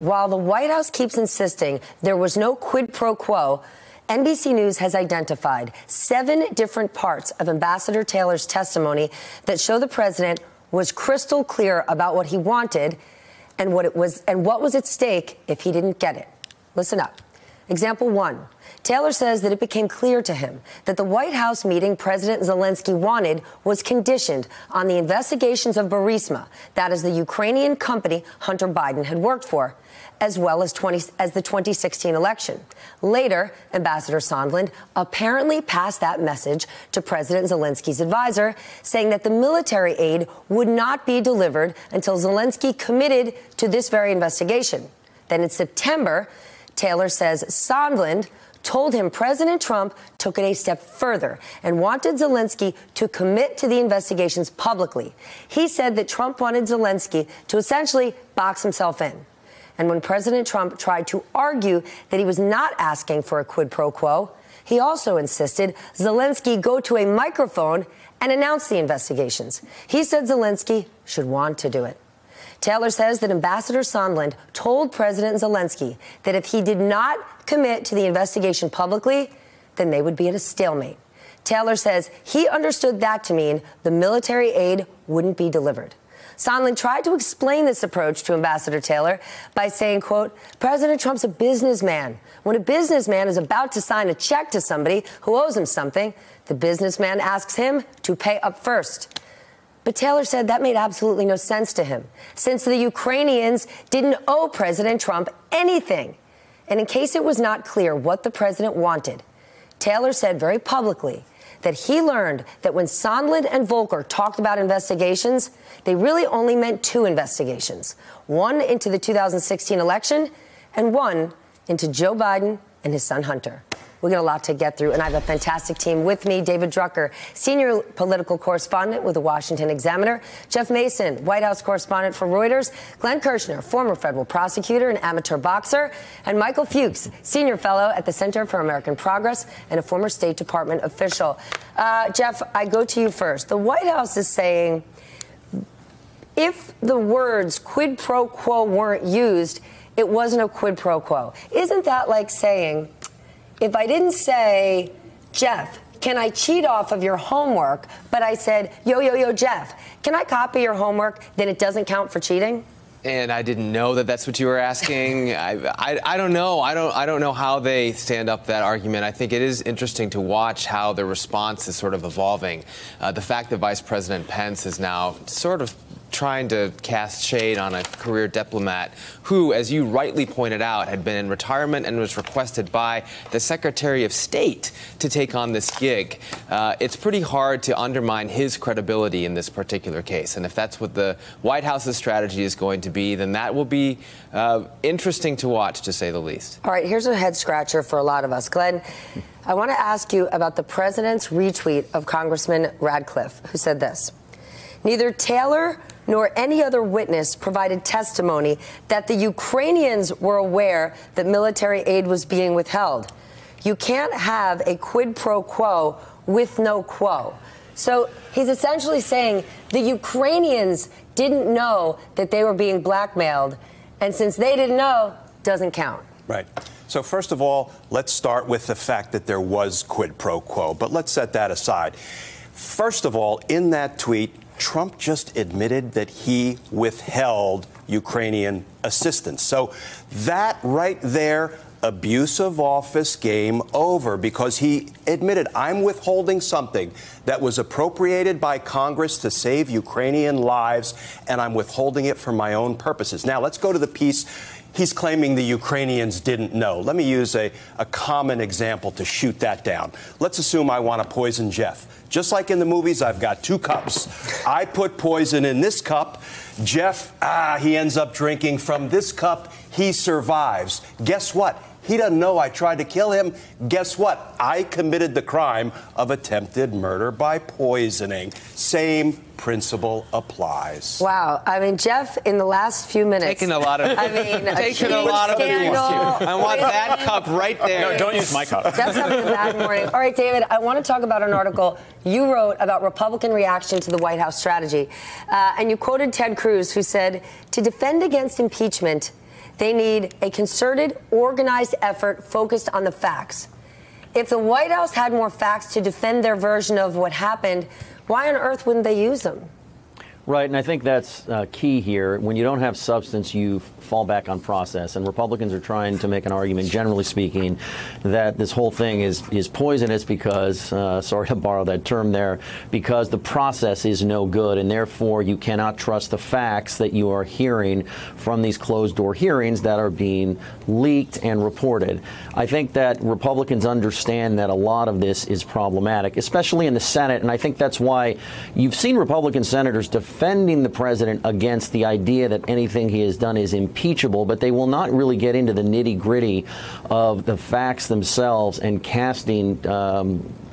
While the White House keeps insisting there was no quid pro quo, NBC News has identified 7 different parts of Ambassador Taylor's testimony that show the president was crystal clear about what he wanted and what was at stake if he didn't get it. Listen up. Example 1. Taylor says that it became clear to him that the White House meeting President Zelensky wanted was conditioned on the investigations of Burisma, that is the Ukrainian company Hunter Biden had worked for, as well as the 2016 election. Later, Ambassador Sondland apparently passed that message to President Zelensky's advisor, saying that the military aid would not be delivered until Zelensky committed to this very investigation. Then in September, Taylor says Sondland told him President Trump took it a step further and wanted Zelensky to commit to the investigations publicly. He said that Trump wanted Zelensky to essentially box himself in. And when President Trump tried to argue that he was not asking for a quid pro quo, he also insisted Zelensky go to a microphone and announce the investigations. He said Zelensky should want to do it. Taylor says that Ambassador Sondland told President Zelensky that if he did not commit to the investigation publicly, then they would be at a stalemate. Taylor says he understood that to mean the military aid wouldn't be delivered. Sondland tried to explain this approach to Ambassador Taylor by saying, quote, President Trump's a businessman. When a businessman is about to sign a check to somebody who owes him something, the businessman asks him to pay up first. But Taylor said that made absolutely no sense to him, since the Ukrainians didn't owe President Trump anything. And in case it was not clear what the president wanted, Taylor said very publicly that he learned that when Sondland and Volker talked about investigations, they really only meant 2 investigations, one into the 2016 election and one into Joe Biden and his son Hunter. We got a lot to get through, and I have a fantastic team with me. David Drucker, senior political correspondent with the Washington Examiner. Jeff Mason, White House correspondent for Reuters. Glenn Kirshner, former federal prosecutor and amateur boxer. And Michael Fuchs, senior fellow at the Center for American Progress and a former State Department official. Jeff, I go to you first. The White House is saying if the words quid pro quo weren't used, it wasn't a quid pro quo. Isn't that like saying, if I didn't say, Jeff, can I cheat off of your homework, but I said, yo, Jeff, can I copy your homework, then it doesn't count for cheating? And I didn't know that that's what you were asking. I don't know. I don't know how they stand up that argument. I think it is interesting to watch how the response is sort of evolving. The fact that Vice President Pence is now sort of trying to cast shade on a career diplomat who, as you rightly pointed out, had been in retirement and was requested by the Secretary of State to take on this gig. It's pretty hard to undermine his credibility in this particular case. And if that's what the White House's strategy is going to be, then that will be interesting to watch, to say the least. All right, here's a head scratcher for a lot of us. Glenn, I want to ask you about the president's retweet of Congressman Radcliffe, who said this: neither Taylor nor any other witness provided testimony that the Ukrainians were aware that military aid was being withheld. You can't have a quid pro quo with no quo. So he's essentially saying the Ukrainians didn't know that they were being blackmailed, and since they didn't know, doesn't count. Right. So first of all, let's start with the fact that there was quid pro quo, but let's set that aside. First of all, in that tweet, Trump just admitted that he withheld Ukrainian assistance. So that right there, abuse of office, game over, because he admitted, I'm withholding something that was appropriated by Congress to save Ukrainian lives, and I'm withholding it for my own purposes. Now, let's go to the piece. He's claiming the Ukrainians didn't know. Let me use a common example to shoot that down. Let's assume I want to poison Jeff. Just like in the movies, I've got 2 cups. I put poison in this cup. Jeff, he ends up drinking from this cup. He survives. Guess what? He doesn't know I tried to kill him. Guess what? I committed the crime of attempted murder by poisoning. Same principle applies. Wow. I mean, Jeff, in the last few minutes. Taking a lot of. I mean, taking a lot of scandal. I want that cup right there. No, don't use my cup. Jeff's having a bad morning. All right, David, I want to talk about an article you wrote about Republican reaction to the White House strategy. And you quoted Ted Cruz, who said, to defend against impeachment, They need a concerted, organized effort focused on the facts. If the White House had more facts to defend their version of what happened, why on earth wouldn't they use them? Right, and I think that's key here. When you don't have substance, you fall back on process. And Republicans are trying to make an argument, generally speaking, that this whole thing is poisonous because, sorry to borrow that term there, because the process is no good, and therefore you cannot trust the facts that you are hearing from these closed-door hearings that are being leaked and reported. I think that Republicans understand that a lot of this is problematic, especially in the Senate, and I think that's why you've seen Republican senators defending the president against the idea that anything he has done is impeachable, but they will not really get into the nitty-gritty of the facts themselves and casting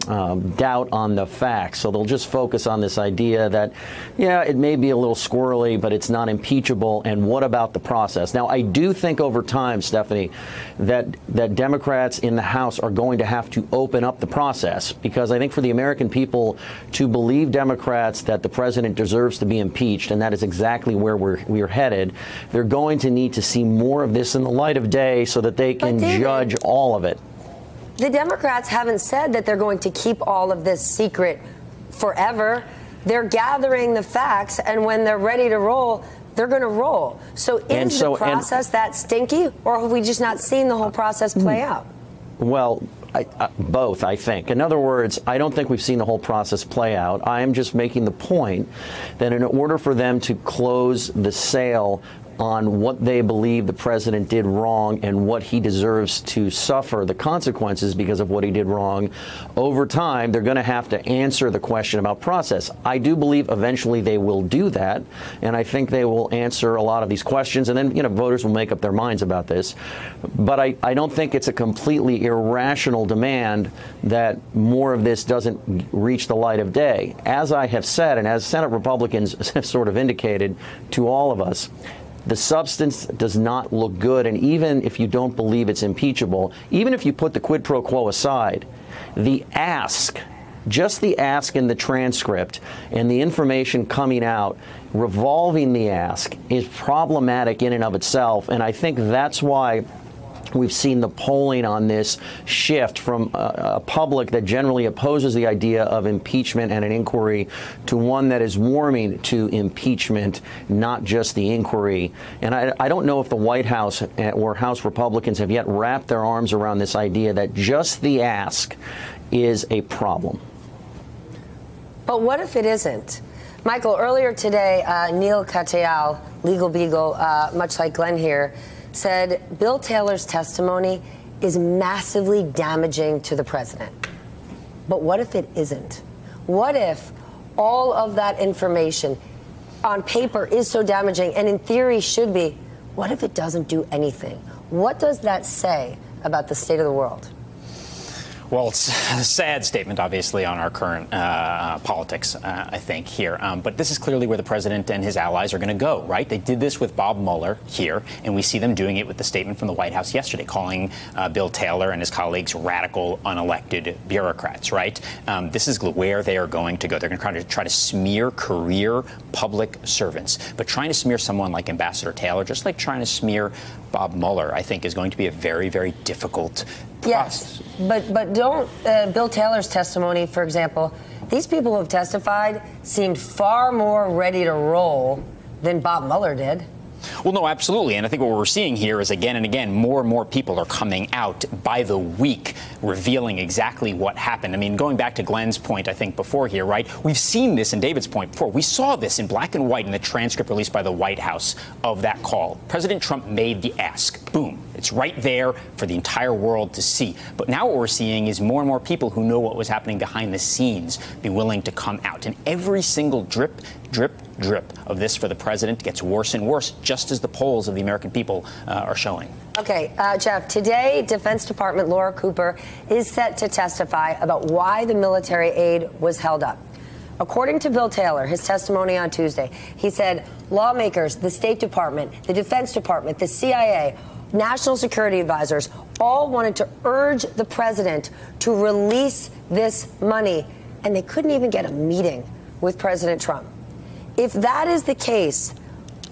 doubt on the facts. So they'll just focus on this idea that, yeah, it may be a little squirrely, but it's not impeachable. And what about the process? Now, I do think over time, Stephanie, that Democrats in the House are going to have to open up the process, because I think for the American people to believe Democrats that the president deserves to be impeached, and that is exactly where we're headed, they're going to need to see more of this in the light of day so that they can judge all of it. The Democrats haven't said that they're going to keep all of this secret forever. They're gathering the facts, and when they're ready to roll, they're going to roll. So is the process that stinky, or have we just not seen the whole process play out? Well, both, I think. In other words, I don't think we've seen the whole process play out. I am just making the point that in order for them to close the sale on what they believe the president did wrong and what he deserves to suffer the consequences because of what he did wrong, over time, they're going to have to answer the question about process. I do believe eventually they will do that, and I think they will answer a lot of these questions, and then, voters will make up their minds about this. But I don't think it's a completely irrational demand that more of this doesn't reach the light of day. As I have said, and as Senate Republicans have sort of indicated to all of us, the substance does not look good, and even if you don't believe it's impeachable, even if you put the quid pro quo aside, the ask, just the ask in the transcript and the information coming out revolving the ask is problematic in and of itself, and I think that's why we've seen the polling on this shift from a public that generally opposes the idea of impeachment and an inquiry to one that is warming to impeachment, not just the inquiry. And I don't know if the White House or House Republicans have yet wrapped their arms around this idea that just the ask is a problem. But what if it isn't? Michael, earlier today, Neil Katyal, Legal Beagle, much like Glenn here, said Bill Taylor's testimony is massively damaging to the president. But what if it isn't? What if all of that information on paper is so damaging and in theory should be? What if it doesn't do anything? What does that say about the state of the world? Well, it's a sad statement, obviously, on our current politics, I think, here. But this is clearly where the president and his allies are going to go, right? They did this with Bob Mueller here, and we see them doing it with the statement from the White House yesterday, calling Bill Taylor and his colleagues radical, unelected bureaucrats, right? This is where they are going to go. They're going to try to smear career public servants. But trying to smear someone like Ambassador Taylor, just like trying to smear Bob Mueller, I think is going to be a very, very difficult process. Yes, but don't Bill Taylor's testimony, for example, these people who have testified seemed far more ready to roll than Bob Mueller did. Well, no, absolutely. And I think what we're seeing here is again and again, more and more people are coming out by the week, revealing exactly what happened. I mean, going back to Glenn's point, I think before here, right? We've seen this in David's point before. We saw this in black and white in the transcript released by the White House of that call. President Trump made the ask. Boom. It's right there for the entire world to see. But now what we're seeing is more and more people who know what was happening behind the scenes be willing to come out. And every single drip of this for the president gets worse and worse, just as the polls of the American people are showing. Okay, Jeff, today, Defense Department Laura Cooper is set to testify about why the military aid was held up. According to Bill Taylor, his testimony on Tuesday, he said lawmakers, the State Department, the Defense Department, the CIA, national security advisors all wanted to urge the president to release this money, and they couldn't even get a meeting with President Trump. If that is the case,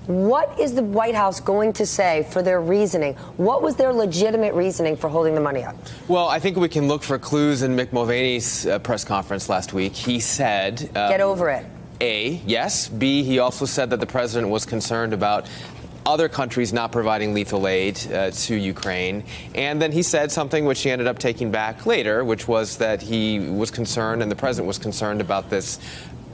What is the White House going to say for their reasoning? What was their legitimate reasoning for holding the money up? Well, I think we can look for clues in Mick Mulvaney's press conference last week. He said... Get over it. A, yes. B, he also said that the president was concerned about other countries not providing lethal aid to Ukraine. And then he said something which he ended up taking back later, which was that he was concerned, and the president was concerned about this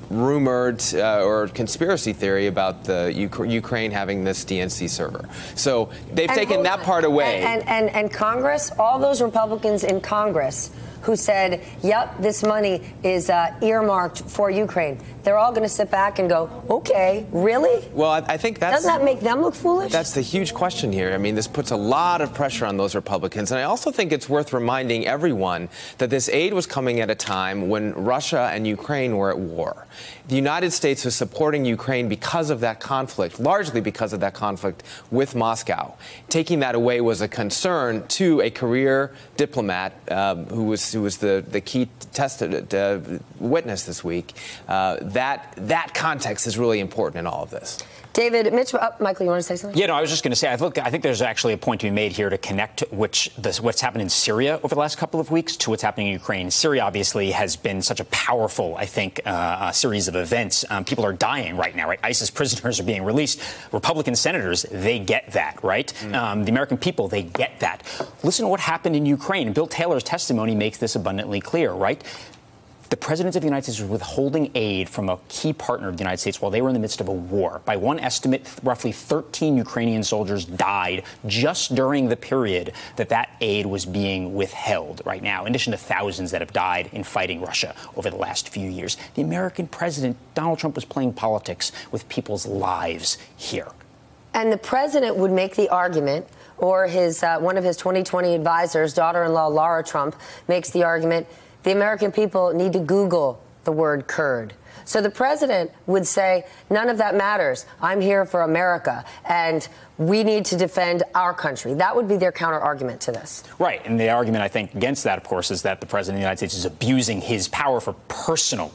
rumored or conspiracy theory about the Ukraine having this DNC server. So they've taken that part away. And Congress, all those Republicans in Congress who said, yep, this money is earmarked for Ukraine, they're all going to sit back and go, okay, really? Well, I think that's... Doesn't that make them look foolish? That's the huge question here. I mean, this puts a lot of pressure on those Republicans. And I also think it's worth reminding everyone that this aid was coming at a time when Russia and Ukraine were at war. The United States was supporting Ukraine because of that conflict, largely because of that conflict with Moscow. Taking that away was a concern to a career diplomat who was the key witness this week. That context is really important in all of this. David, Michael, you want to say something? Yeah, no, I was just going to say, I think there's actually a point to be made here to connect what's happened in Syria over the last couple of weeks to what's happening in Ukraine. Syria obviously has been such a powerful, I think, series of events. People are dying right now, right? ISIS prisoners are being released. Republican senators, they get that, right? The American people, they get that. Listen to what happened in Ukraine. And Bill Taylor's testimony makes this abundantly clear, right? The president of the United States was withholding aid from a key partner of the United States while they were in the midst of a war. By one estimate, roughly 13 Ukrainian soldiers died just during the period that aid was being withheld right now, in addition to thousands that have died in fighting Russia over the last few years. The American president, Donald Trump, was playing politics with people's lives here. And the president would make the argument, or one of his 2020 advisors, daughter-in-law Laura Trump, makes the argument, the American people need to Google the word Kurd. So the president would say, none of that matters. I'm here for America, and we need to defend our country. That would be their counter-argument to this. Right. And the argument, I think, against that, of course, is that the president of the United States is abusing his power for personal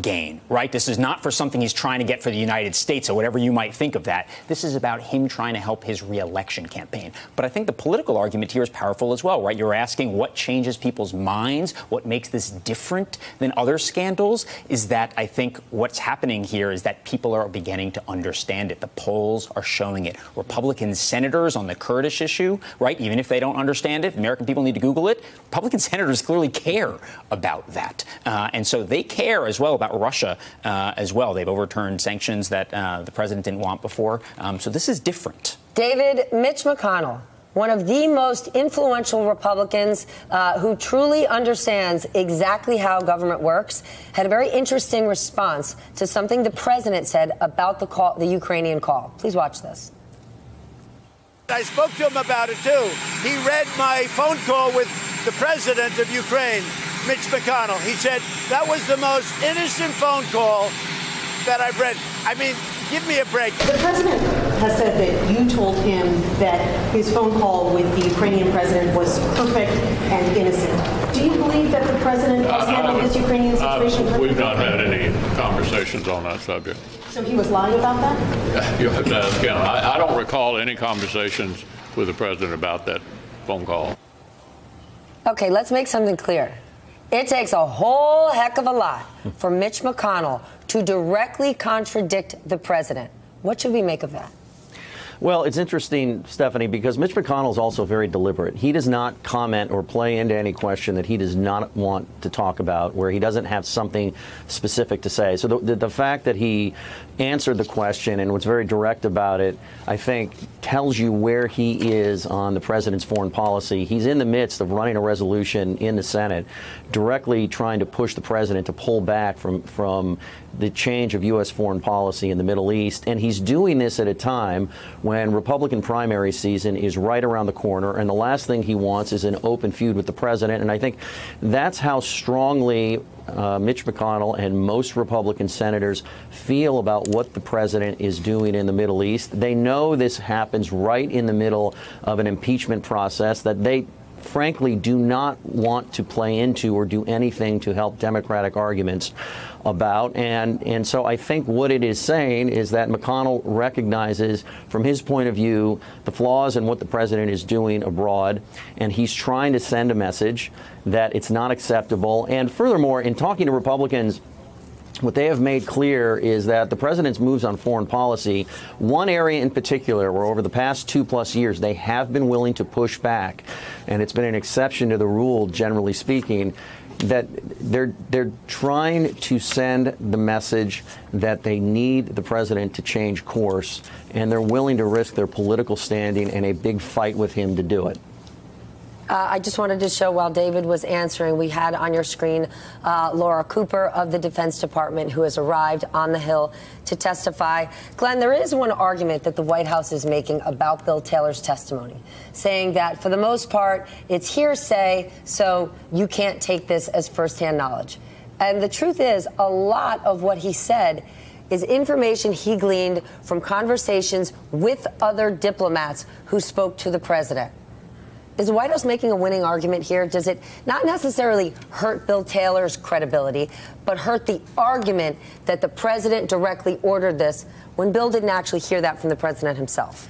gain, right? This is not for something he's trying to get for the United States or whatever you might think of that. This is about him trying to help his re-election campaign. But I think the political argument here is powerful as well, right? You're asking what changes people's minds, what makes this different than other scandals, is that I think what's happening here is that people are beginning to understand it. The polls are showing it. Republican senators on the Kurdish issue, right? Even if they don't understand it, American people need to Google it. Republican senators clearly care about that. And so they care as well about Russia as well. They've overturned sanctions that the president didn't want before. So this is different. David, Mitch McConnell, one of the most influential Republicans who truly understands exactly how government works, had a very interesting response to something the president said about the Ukrainian call. Please watch this. I spoke to him about it, too. He read my phone call with the president of Ukraine, Mitch McConnell. He said, that was the most innocent phone call that I've read. I mean, give me a break. The president has said that you told him that his phone call with the Ukrainian president was perfect and innocent. Do you believe that the president has handled this Ukrainian situation perfectly? We've not had any conversations on that subject. So he was lying about that? You have to ask him. I don't recall any conversations with the president about that phone call. Okay, let's make something clear. It takes a whole heck of a lot for Mitch McConnell to directly contradict the president. What should we make of that? Well, it's interesting, Stephanie, because Mitch McConnell is also very deliberate. He does not comment or play into any question that he does not want to talk about, where he doesn't have something specific to say. So the fact that he answered the question and was very direct about it, I think, tells you where he is on the president's foreign policy. He's in the midst of running a resolution in the Senate, directly trying to push the president to pull back from the change of U.S. foreign policy in the Middle East. And he's doing this at a time when Republican primary season is right around the corner, and the last thing he wants is an open feud with the president. And I think that's how strongly Mitch McConnell and most Republican senators feel about what the president is doing in the Middle East. They know this happens right in the middle of an impeachment process that they frankly, do not want to play into or do anything to help Democratic arguments about. And so I think what it is saying is that McConnell recognizes, from his point of view, the flaws in what the president is doing abroad, and he's trying to send a message that it's not acceptable. And furthermore, in talking to Republicans, what they have made clear is that the president's moves on foreign policy, one area in particular where over the past 2+ years they have been willing to push back, and it's been an exception to the rule, generally speaking, that they're trying to send the message that they need the president to change course, and they're willing to risk their political standing and a big fight with him to do it. I just wanted to show, while David was answering, we had on your screen Laura Cooper of the Defense Department, who has arrived on the Hill to testify. Glenn, there is one argument that the White House is making about Bill Taylor's testimony, saying that for the most part it's hearsay, so you can't take this as firsthand knowledge. And the truth is, a lot of what he said is information he gleaned from conversations with other diplomats who spoke to the president. Is the White House making a winning argument here? Does it not necessarily hurt Bill Taylor's credibility, but hurt the argument that the president directly ordered this when Bill didn't actually hear that from the president himself?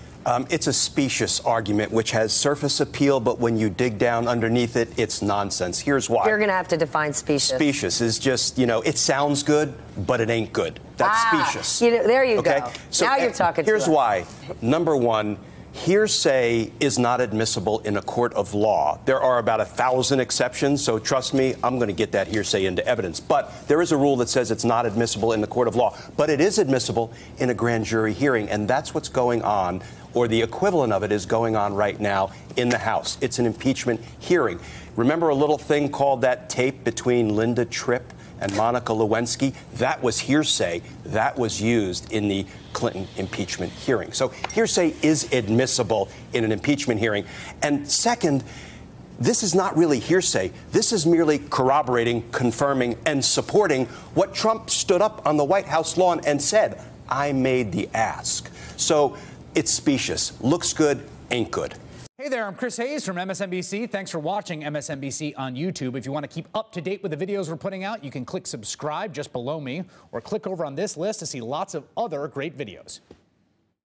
It's a specious argument which has surface appeal, but when you dig down underneath it, it's nonsense. Here's why. You're going to have to define specious. Specious is just, it sounds good, but it ain't good. That's specious. There you okay? go. So now you're talking to us. Here's why. Number one, hearsay is not admissible in a court of law. There are about 1,000 exceptions, so trust me, I'm going to get that hearsay into evidence. But there is a rule that says it's not admissible in the court of law, but it is admissible in a grand jury hearing, and that's what's going on, or the equivalent of it is going on right now in the House. It's an impeachment hearing. Remember a little thing called that tape between Linda Tripp and Monica Lewinsky? That was hearsay. That was used in the Clinton impeachment hearing. So hearsay is admissible in an impeachment hearing. And second, this is not really hearsay. This is merely corroborating, confirming, and supporting what Trump stood up on the White House lawn and said, I made the ask. So it's specious. Looks good, ain't good. Hey there, I'm Chris Hayes from MSNBC. Thanks for watching MSNBC on YouTube. If you want to keep up to date with the videos we're putting out, you can click subscribe just below me, or click over on this list to see lots of other great videos.